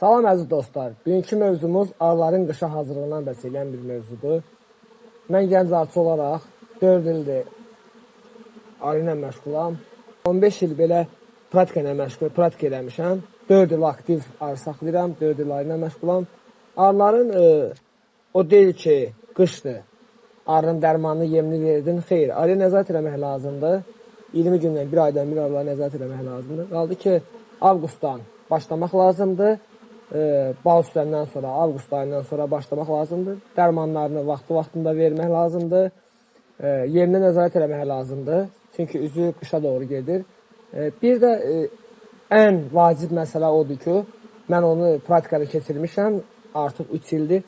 Salam əziz dostlar. Bugünkü mövzumuz arıların qışa hazırlanan bəsləyən bir mövzudur. Mən gənc arıçı olaraq 4 ildir arı ilə məşğulam. 15 il belə pratika eləmişəm. 4 il aktiv arı saxlayıram, 4 il arı ilə məşğulam. Arıların o deyil ki, qışdır. Arının dərmanını, yemini verdin. Xeyr, arıya nəzarət eləmək lazımdır. 20 gündən, bir aydan bir arılara nəzarət eləmək lazımdır. Qaldı ki, avqustdan başlamaq lazımdır. Bal sütləndən sonra, avqust ayından sonra başlamaq lazımdır. Dərmanlarını vaxtında vermək lazımdır. Yerinə nəzarət eləmək lazımdır. Çünki üzü qışa doğru gedir. Bir də ən vacib məsələ odur ki, mən onu praktikada keçirmişəm, artıq 3 ildir.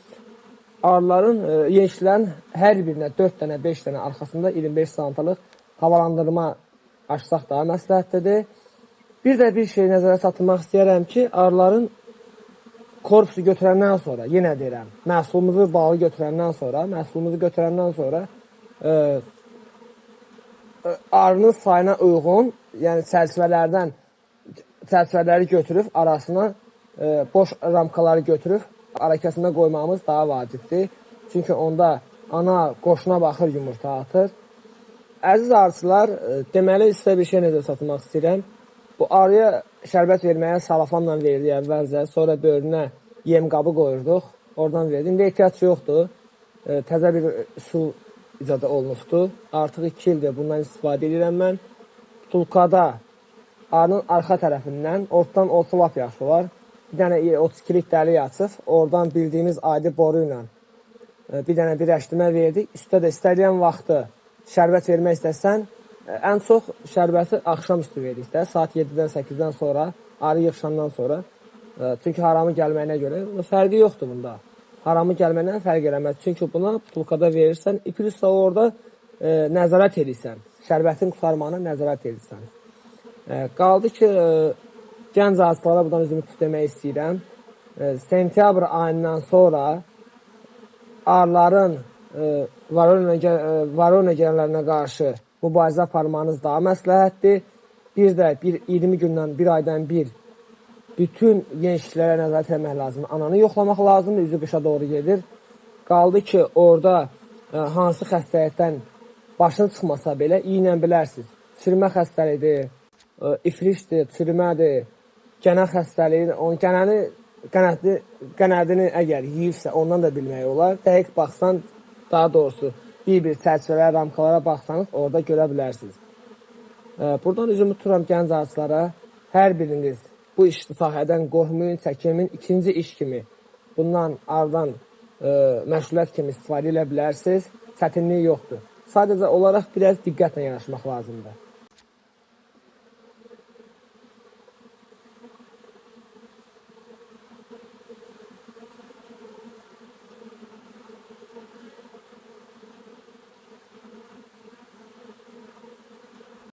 Arıların, yençilərin hər birinə 4 dənə, 5 dənə arxasında 25 santlıq havalandırma açsaq daha məsləhətlidir. Bir də bir şey nəzərə çatdırmaq istəyərəm ki, arıların korpusu götürəndən sonra, yenə deyirəm, məhsulumuzu balı götürəndən sonra, arının sayına uyğun, yəni çərçivələri götürüb arasına boş ramkaları götürüb ara kəsimə qoymamız daha vacibdir. Çünki onda ana qoşuna baxır, yumurta atır. Əziz arıçılar, deməli sizə bir şey necə satmaq istəyirəm. Bu arıya şərbət verməyə salafanla verdik əvvəlcə, sonra bölünə yem qabı qoyurduq, oradan verdik. İndi ehtiyac yoxdur, təzə bir üsul icad olunubdur. Artıq 2 ildir bundan istifadə edirəm mən. Tulkada arının arxa tərəfindən, ortadan olsa lap yaxşı var. Bir dənə 32-lik dəlik açıb, oradan bildiyimiz adi boru ilə bir dənə birləşdirmə verdik. Üstə də istədiyən vaxtı şərbət vermək istəsən, ən çox şərbəti axşam üstü veririk də, saat 7-dən 8-dən sonra, arı yığışandan sonra. Çünki haramı gəlməyinə görə fərqi yoxdur bunda. Haramı gəlməyinə fərq eləməz. Çünki buna tulkada verirsən, ipilsə orada nəzarət edirsən. Şərbətin qurtarmağına nəzarət edirsən. Qaldı ki, gənc arıçılara buradan üzümü demək istəyirəm. Sentyabr ayından sonra arıların varroa gələnlərinə qarşı mübarizə aparmanız daha məsləhətdir. Bir də 20 gündən, bir aydan bir bütün yençilərə nəzarət etmək lazımdır. Ananı yoxlamaq lazımdır, üzü qışa doğru gedir. Qaldı ki, orada hansı xəstəlikdən başını çıxmasa belə iyi ilə bilərsiniz. Çürümə xəstəliyidir, ifrişdir, çürümədir, gənə xəstəliyi, qənədini əgər yiyibsə ondan da bilmək olar. Dəqiq baxsan, daha doğrusu bir çərçivələrə, ramkalara baxsanız orada görə bilərsiniz. Buradan üzümü tuturam gənc arıçılara, hər biriniz bu sahədən qorxmayın, çəkinmin, ikinci iş kimi bundan arıdan məşğuliyyət kimi istifadə edə bilərsiniz. Çətinliyi yoxdur. Sadəcə olaraq biraz diqqətlə yanaşmaq lazımdır.